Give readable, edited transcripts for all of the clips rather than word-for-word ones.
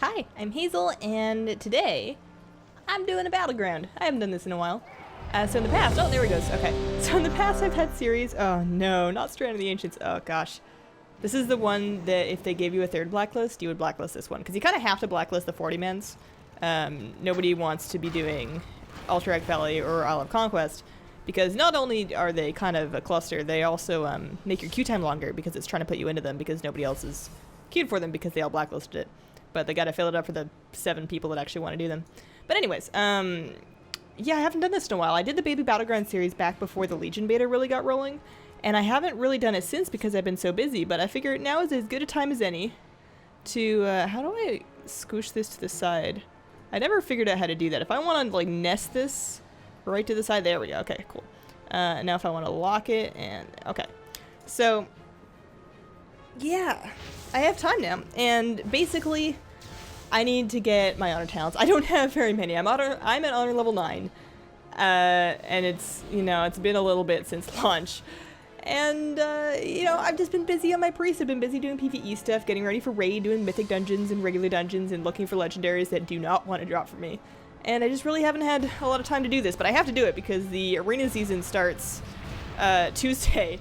Hi, I'm Hazel, and today I'm doing a Battleground. I haven't done this in a while. So in the past, oh, there he goes. Okay. So in the past, I've had series. Oh no, not Strand of the Ancients. Oh gosh. This is the one that if they gave you a third blacklist, you would blacklist this one. Because you kind of have to blacklist the 40-mans. Nobody wants to be doing Alterac Valley or Isle of Conquest. Because not only are they kind of a cluster, they also make your queue time longer because it's trying to put you into them because nobody else is queued for them because they all blacklisted it. But they gotta fill it up for the 7 people that actually want to do them. But anyways, yeah, I haven't done this in a while. I did the Baby Battleground series back before the Legion beta really got rolling, and I haven't really done it since because I've been so busy, but I figure now is as good a time as any to, how do I scoosh this to the side? I never figured out how to do that. If I want to, like, nest this right to the side, there we go, okay, cool. Now if I want to lock it, and, okay. So, yeah, I have time now, and basically, I need to get my honor talents. I don't have very many. I'm at honor level 9, and it's, you know, it's been a little bit since launch, and, you know, I've just been busy on my priests. I've been busy doing PvE stuff, getting ready for raid, doing mythic dungeons and regular dungeons, and looking for legendaries that do not want to drop for me, and I just really haven't had a lot of time to do this, but I have to do it because the arena season starts, Tuesday.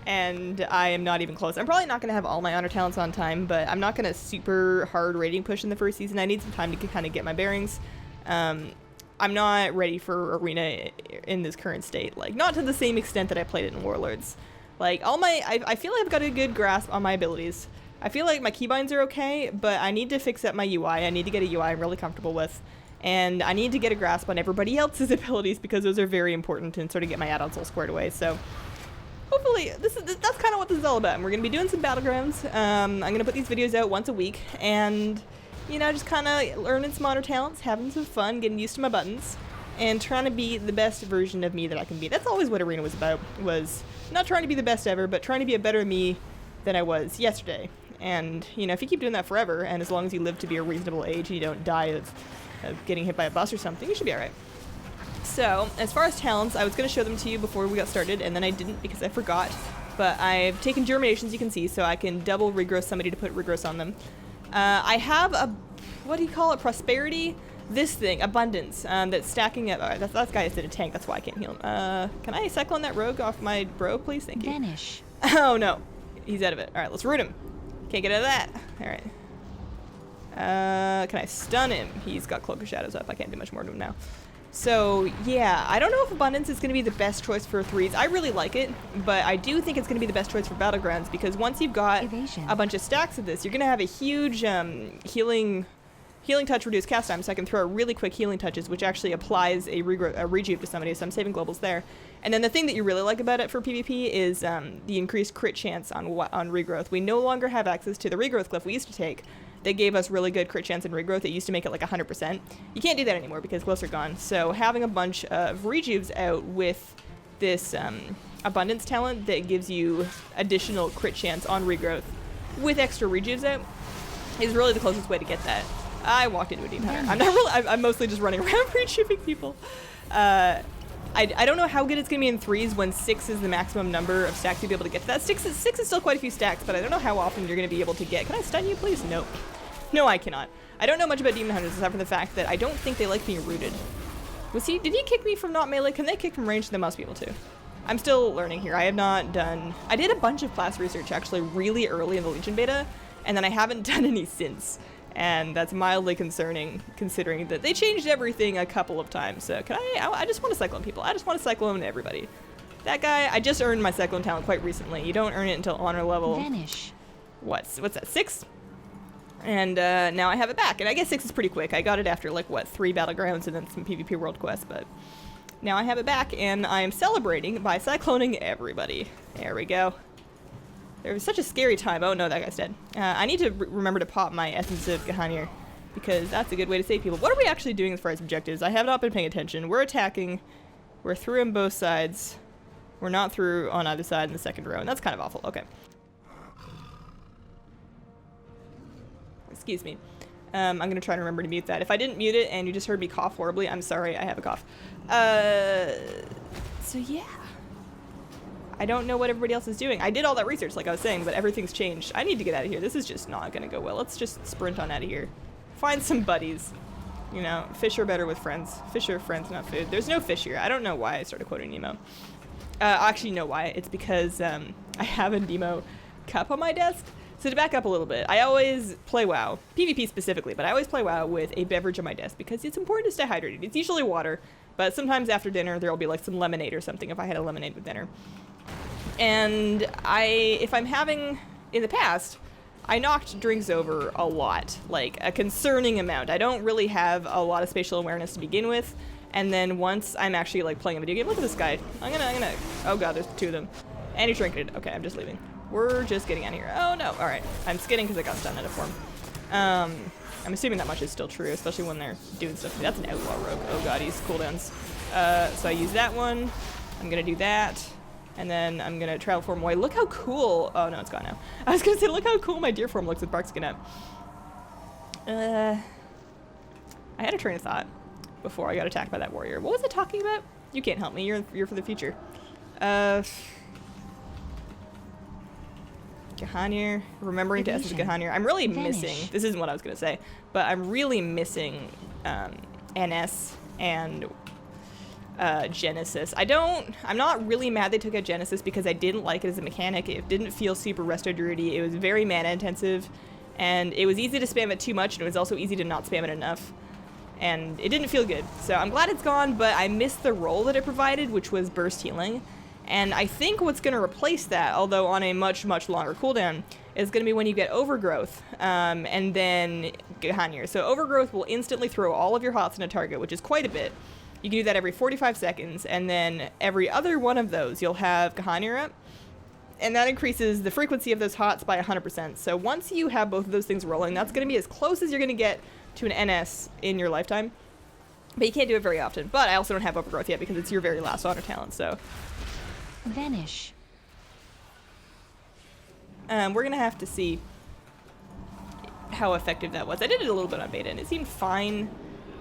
And I am not even close. I'm probably not going to have all my honor talents on time, but I'm not going to super hard rating push in the first season. I need some time to kind of get my bearings. I'm not ready for arena in this current state. Like, not to the same extent that I played it in Warlords. Like, I feel like I've got a good grasp on my abilities. I feel like my keybinds are okay, but I need to fix up my UI. I need to get a UI I'm really comfortable with. And I need to get a grasp on everybody else's abilities because those are very important and sort of get my add-ons all squared away. So hopefully, that's kind of what this is all about. And we're going to be doing some Battlegrounds. I'm going to put these videos out once a week. And, you know, just kind of learning some honor talents, having some fun, getting used to my buttons, and trying to be the best version of me that I can be. That's always what Arena was about, was not trying to be the best ever, but trying to be a better me than I was yesterday. And, you know, if you keep doing that forever, and as long as you live to be a reasonable age and you don't die of getting hit by a bus or something, you should be alright. So, as far as talents, I was going to show them to you before we got started, and then I didn't because I forgot. But I've taken germinations, you can see, so I can double regrowth somebody to put regrowth on them. I have a, what do you call it, prosperity? This thing, abundance, that's stacking up. Alright, that guy is in a tank, that's why I can't heal him. Can I cyclone that rogue off my bro, please? Thank you. Vanish. Oh no, he's out of it. Alright, let's root him. Can't get out of that. Alright. Can I stun him? He's got Cloak of Shadows up, I can't do much more to him now. So, yeah, I don't know if Abundance is going to be the best choice for 3s. I really like it, but I do think it's going to be the best choice for Battlegrounds, because once you've got a bunch of stacks of this, you're going to have a huge healing touch reduced cast time, so I can throw really quick healing touches, which actually applies a rejuve to somebody, so I'm saving globals there. And then the thing that you really like about it for PvP is the increased crit chance on regrowth. We no longer have access to the regrowth cliff we used to take. They gave us really good crit chance and regrowth. It used to make it like 100%. You can't do that anymore because cliffs are gone. So having a bunch of rejuves out with this abundance talent that gives you additional crit chance on regrowth with extra rejuves out is really the closest way to get that. I walked into a demon hunter. I'm mostly just running around rejuving people. I don't know how good it's going to be in 3s when 6 is the maximum number of stacks you'll be able to get to that. 6 is still quite a few stacks, but I don't know how often you're going to be able to get. Can I stun you, please? Nope. No, I cannot. I don't know much about demon hunters except for the fact that I don't think they like being rooted. Did he kick me from not melee? Can they kick from range? They must be able to. I'm still learning here. I have not done... I did a bunch of class research actually really early in the Legion beta, and then I haven't done any since. And that's mildly concerning, considering that they changed everything a couple of times. So can I just want to cyclone people. I just want to cyclone everybody. That guy, I just earned my cyclone talent quite recently. You don't earn it until honor level... Vanish. What's that, 6? And now I have it back. And I guess 6 is pretty quick. I got it after, like, what, 3 Battlegrounds and then some PvP World Quests. But now I have it back, and I am celebrating by cycloning everybody. There we go. There was such a scary time. Oh no, that guy's dead. I need to remember to pop my Essence of Gahanir, because that's a good way to save people. What are we actually doing as far as objectives? I have not been paying attention. We're attacking. We're through on both sides. We're not through on either side in the second row, and that's kind of awful. Okay. Excuse me. I'm going to try to remember to mute that. If I didn't mute it and you just heard me cough horribly, I'm sorry. I have a cough. So yeah. I don't know what everybody else is doing. I did all that research, like I was saying, but everything's changed. I need to get out of here. This is just not going to go well. Let's just sprint on out of here. find some buddies. You know, fish are better with friends. Fish are friends, not food. There's no fish here. I don't know why I started quoting Nemo. I actually know why. It's because I have a Nemo cup on my desk. So to back up a little bit, I always play WoW, PvP specifically, but I always play WoW with a beverage on my desk because it's important to stay hydrated. It's usually water, but sometimes after dinner there will be like some lemonade or something if I had a lemonade with dinner. And if I'm having, in the past, I knocked drinks over a lot, like a concerning amount. I don't really have a lot of spatial awareness to begin with, and then once I'm actually like playing a video game, look at this guy. I'm gonna, oh god, there's 2 of them. And he's trinketed. Okay, I'm just leaving. We're just getting out of here. Oh no, alright. I'm skidding because I got stunned out of form. I'm assuming that much is still true, especially when they're doing stuff. That's an outlaw rogue. Oh god, he's cooldowns. So I use that one. I'm gonna do that. And then I'm gonna travel form away. Look how cool, oh no, it's gone now. I was gonna say, look how cool my deer form looks with bark skin up. I had a train of thought before I got attacked by that warrior. What was it talking about? You can't help me, you're for the future. Gahanir, remembering to essence Gahanir. I'm really missing, this isn't what I was gonna say, but I'm really missing NS and Genesis. I'm not really mad they took out Genesis because I didn't like it as a mechanic. It didn't feel super Resto Druid-y. It was very mana intensive, and it was easy to spam it too much, and it was also easy to not spam it enough. And it didn't feel good. So I'm glad it's gone, but I missed the role that it provided, which was burst healing. And I think what's going to replace that, although on a much, much longer cooldown, is going to be when you get Overgrowth, and then Gahanir. So Overgrowth will instantly throw all of your hots in a target, which is quite a bit. You can do that every 45 seconds, and then every other one of those, you'll have Gahanir up, and that increases the frequency of those hots by 100%. So once you have both of those things rolling, that's going to be as close as you're going to get to an NS in your lifetime. But you can't do it very often. But I also don't have Overgrowth yet because it's your very last honor talent, so... Vanish. We're going to have to see how effective that was. I did it a little bit on beta, and it seemed fine.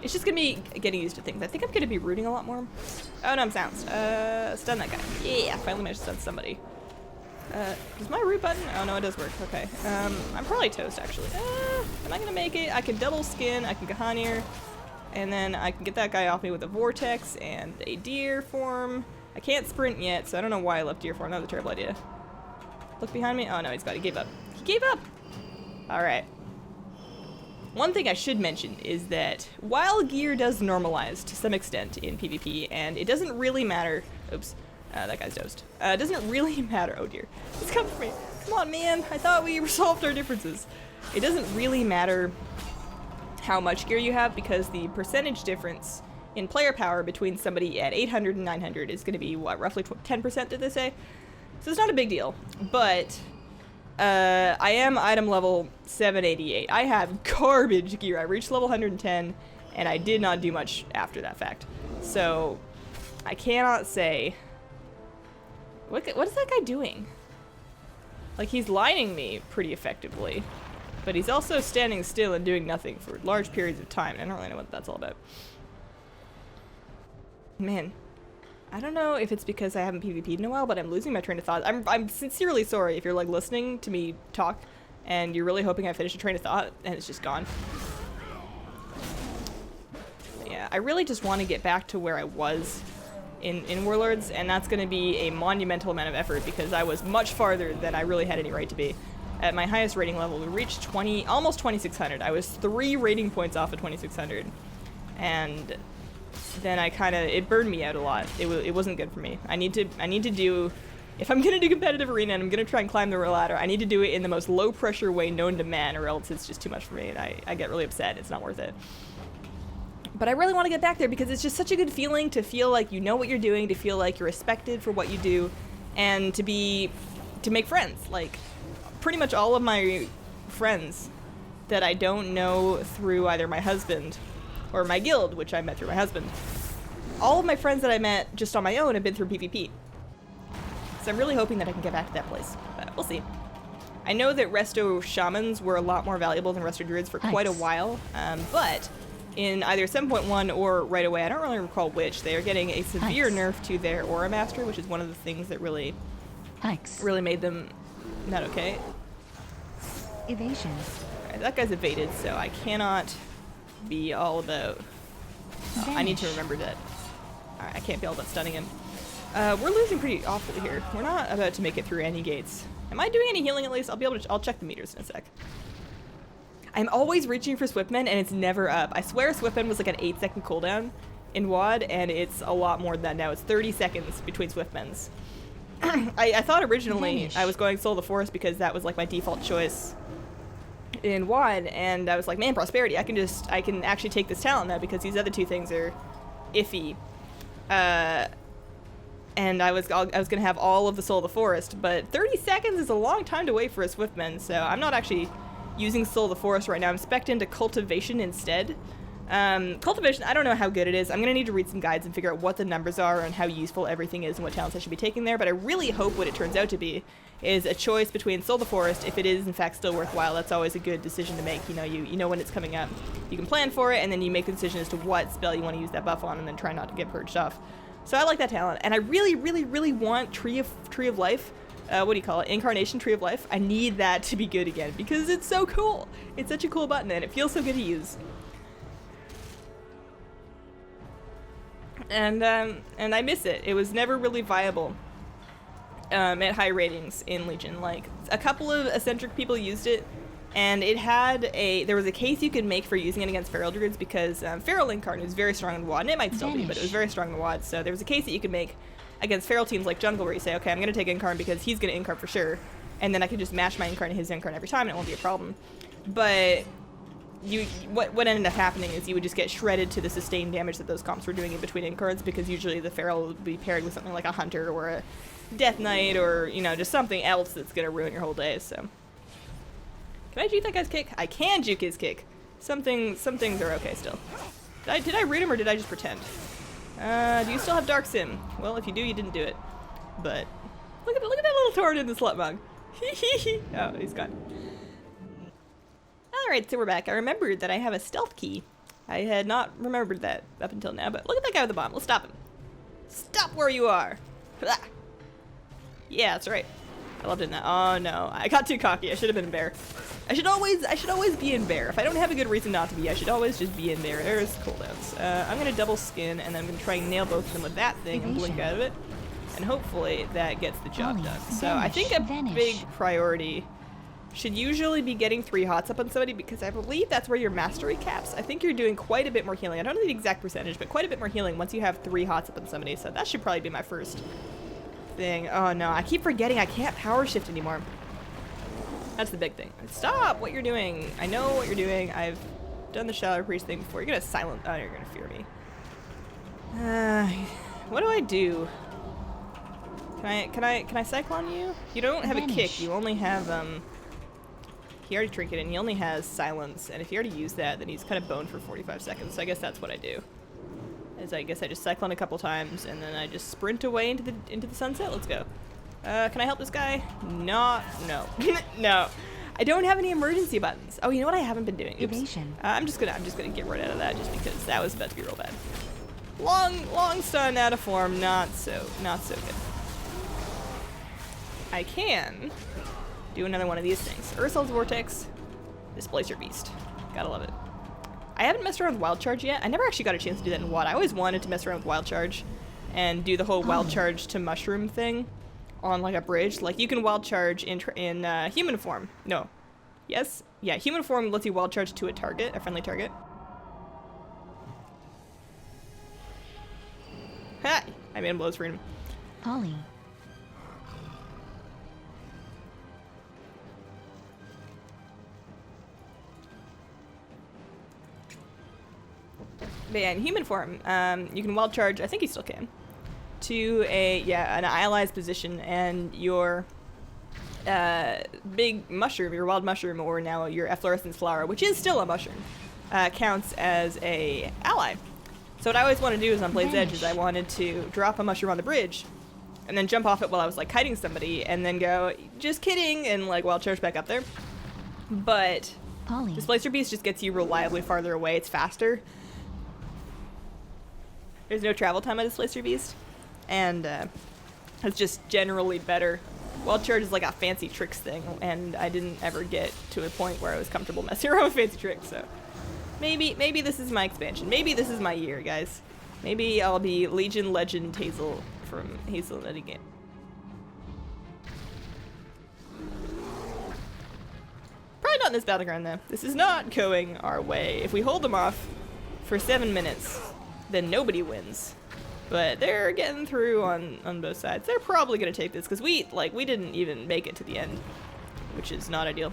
It's just going to be getting used to things. I think I'm going to be rooting a lot more. Oh, no, I'm silenced. Stun that guy. Yeah, finally managed to stun somebody. Does my root button? Oh, no, it does work. Okay. I'm probably toast, actually. Am I going to make it? I can double skin. I can Gahanir. And then I can get that guy off me with a vortex and a deer form. I can't sprint yet, so I don't know why I left deer form. That was a terrible idea. Look behind me. Oh, no, he gave up. He gave up! Alright. One thing I should mention is that while gear does normalize to some extent in PvP, and it doesn't really matter... Oops. That guy's dosed. It doesn't really matter... Oh, dear. He's coming for me. Come on, man. I thought we resolved our differences. It doesn't really matter how much gear you have, because the percentage difference in player power between somebody at 800 and 900 is going to be, what, roughly 10%, did they say? So it's not a big deal. But I am item level 788. I have garbage gear. I reached level 110, and I did not do much after that fact. So I cannot say... What is that guy doing? Like, he's lining me pretty effectively. But he's also standing still and doing nothing for large periods of time. I don't really know what that's all about. Man, I don't know if it's because I haven't PvP'd in a while, but I'm losing my train of thought. I'm sincerely sorry if you're like listening to me talk and you're really hoping I finish a train of thought and it's just gone. But yeah, I really just want to get back to where I was in Warlords, and that's going to be a monumental amount of effort because I was much farther than I really had any right to be. At my highest rating level, we reached almost 2600. I was 3 rating points off of 2600, and then it burned me out a lot. It wasn't good for me. I need to do, if I'm gonna do competitive arena and I'm gonna try and climb the ladder, I need to do it in the most low pressure way known to man, or else it's just too much for me and I get really upset. It's not worth it. But I really want to get back there because it's just such a good feeling to feel like you know what you're doing, to feel like you're respected for what you do, and to make friends. Like, pretty much all of my friends that I don't know through either my husband or my guild, which I met through my husband, all of my friends that I met just on my own have been through PvP. So I'm really hoping that I can get back to that place, but we'll see. I know that Resto Shamans were a lot more valuable than Resto Druids for quite a while, but in either 7.1 or right away, I don't really recall which, they are getting a severe nerf to their Aura Master, which is one of the things that really made them not okay. Evasion. Okay, that guy's evaded, so I cannot be all about... I need to remember that. Alright, I can't be all about stunning him. We're losing pretty awfully here. We're not about to make it through any gates. Am I doing any healing at least? I'll be able to... I'll check the meters in a sec. I'm always reaching for Swiftmen, and it's never up. I swear Swiftmen was like an 8-second cooldown in WoD, and it's a lot more than that now. It's 30 seconds between Swiftmens. I thought originally I was going Soul of the Forest because that was like my default choice in WoD, and I was like, man, Prosperity, I can actually take this talent now because these other two things are iffy. And I was gonna have all of the Soul of the Forest, but 30 seconds is a long time to wait for a Swiftman, so I'm not actually using Soul of the Forest right now. I'm spec'd into Cultivation instead. Cultivation, I don't know how good it is. I'm gonna need to read some guides and figure out what the numbers are and how useful everything is and what talents I should be taking there, but I really hope what it turns out to be is a choice between Soul of the Forest. If it is in fact still worthwhile, that's always a good decision to make. You know, you know when it's coming up. You can plan for it, and then you make the decision as to what spell you want to use that buff on, and then try not to get purged off. So I like that talent, and I really, really, really want Tree of Life. What do you call it? Incarnation Tree of Life. I need that to be good again because it's so cool. It's such a cool button, and it feels so good to use. And I miss it. It was never really viable at high ratings in Legion. Like, a couple of eccentric people used it, and there was a case you could make for using it against Feral Druids because Feral Incarn is very strong in WoD, and it might still be, but it was very strong in WoD, so there was a case that you could make against Feral teams like Jungle where you say, okay, I'm going to take Incarn because he's going to Incarn for sure, and then I can just match my Incarn and his Incarn every time, and it won't be a problem. But what ended up happening is you would just get shredded to the sustained damage that those comps were doing in between Incarns because usually the Feral would be paired with something like a Hunter or a Death Knight or, you know, just something else that's going to ruin your whole day, so... Can I juke that guy's kick? I can juke his kick. Some things are okay still. Did I read him or did I just pretend? Do you still have Dark Sim? Well, if you do, you didn't do it. But look at that little torn in the slut mug. Oh, he's gone. Alright, so we're back. I remembered that I have a stealth key. I had not remembered that up until now, but look at that guy with the bomb. Let's stop him. Stop where you are. Yeah, that's right. I loved it in that. Oh no, I got too cocky. I should have been in bear. I should always be in bear. If I don't have a good reason not to be, I should always just be in bear. There's cooldowns. I'm gonna double skin, and then I'm gonna try and nail both of them with that thing and blink out of it, and hopefully that gets the job done. So I think a big priority should usually be getting 3 hots up on somebody because I believe that's where your mastery caps. I think you're doing quite a bit more healing. I don't know the exact percentage, but quite a bit more healing once you have 3 hots up on somebody. So that should probably be my first thing. Oh no, I keep forgetting I can't power shift anymore. That's the big thing. Stop what you're doing. I know what you're doing. I've done the Shadow Priest thing before. You're gonna silence. Oh, you're gonna fear me. What do I do? Can I cyclone you? You don't have a kick. You only have he already trinketed and he only has silence. And if he already used that, then he's kind of boned for 45 seconds. So I guess that's what I do. I guess I just cyclone a couple times and then I just sprint away into the sunset. Let's go. Can I help this guy? No. No. I don't have any emergency buttons. Oh, you know what I haven't been doing? Oops. I'm just gonna get right out of that just because that was about to be real bad. Long stun out of form. Not so good. I can do another one of these things. Ursul's Vortex, Displacer Beast. Gotta love it. I haven't messed around with Wild Charge yet. I never actually got a chance to do that in WoD. I always wanted to mess around with Wild Charge and do the whole Wild Charge to Mushroom thing on like a bridge. Like you can Wild Charge in human form. No. Yes? Yeah, human form lets you Wild Charge to a friendly target. Ha! I made him blow his freedom. Polly. But yeah, in human form, you can Wild Charge, I think you still can, to an ally's position, and your big mushroom, your wild mushroom, or now your efflorescence flower, which is still a mushroom, counts as a ally. So what I always want to do is on Blade's Edge is I wanted to drop a mushroom on the bridge, and then jump off it while I was like kiting somebody, and then go, just kidding, and like Wild Charge back up there. But Displacer Beast just gets you reliably farther away. It's faster. There's no travel time on Displacer Beast, and it's just generally better Wild Charge is like a fancy tricks thing, and I didn't ever get to a point where I was comfortable messing around with fancy tricks, so maybe this is my expansion. Maybe this is my year, guys. Maybe I'll be Legion Legend Hazel from Hazelnut again. Probably not in this battleground, though. This is not going our way. If we hold them off for 7 minutes, then nobody wins. But they're getting through on both sides. They're probably gonna take this because we didn't even make it to the end, which is not ideal.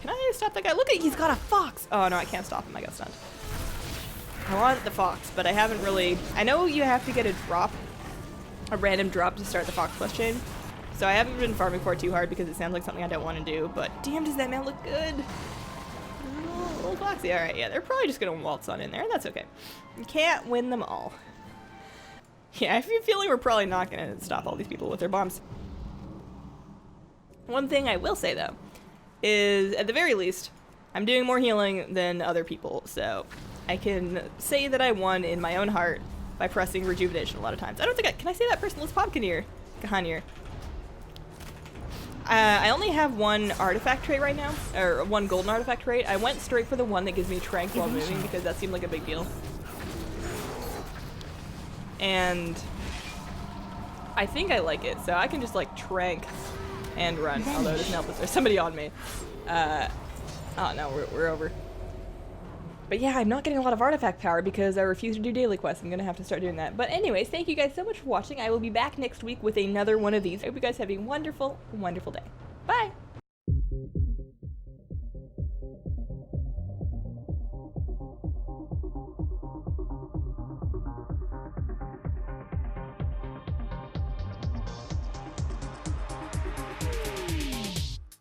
Can I stop that guy? Look at, he's got a fox. Oh no, I can't stop him. I got stunned. I want the fox, but I haven't really. I know you have to get a drop, a random drop to start the fox plus chain. So I haven't been farming for it too hard because it sounds like something I don't want to do. But damn, does that man look good? A little foxy. All right, yeah, they're probably just gonna waltz on in there. That's okay. You can't win them all. Yeah, I have a feeling we're probably not going to stop all these people with their bombs. One thing I will say, though, is at the very least, I'm doing more healing than other people, so I can say that I won in my own heart by pressing Rejuvenation a lot of times. I don't think can I say that person? Let's Kahanir. I only have one artifact trait right now, or one golden artifact trait. I went straight for the one that gives me Trank while moving because that seemed like a big deal. And I think I like it, so I can just like trank and run. Although it doesn't help if there's somebody on me. Oh no, we're over. But yeah, I'm not getting a lot of artifact power because I refuse to do daily quests. I'm gonna have to start doing that. But anyways, thank you guys so much for watching. I will be back next week with another one of these. I hope you guys have a wonderful, wonderful day. Bye!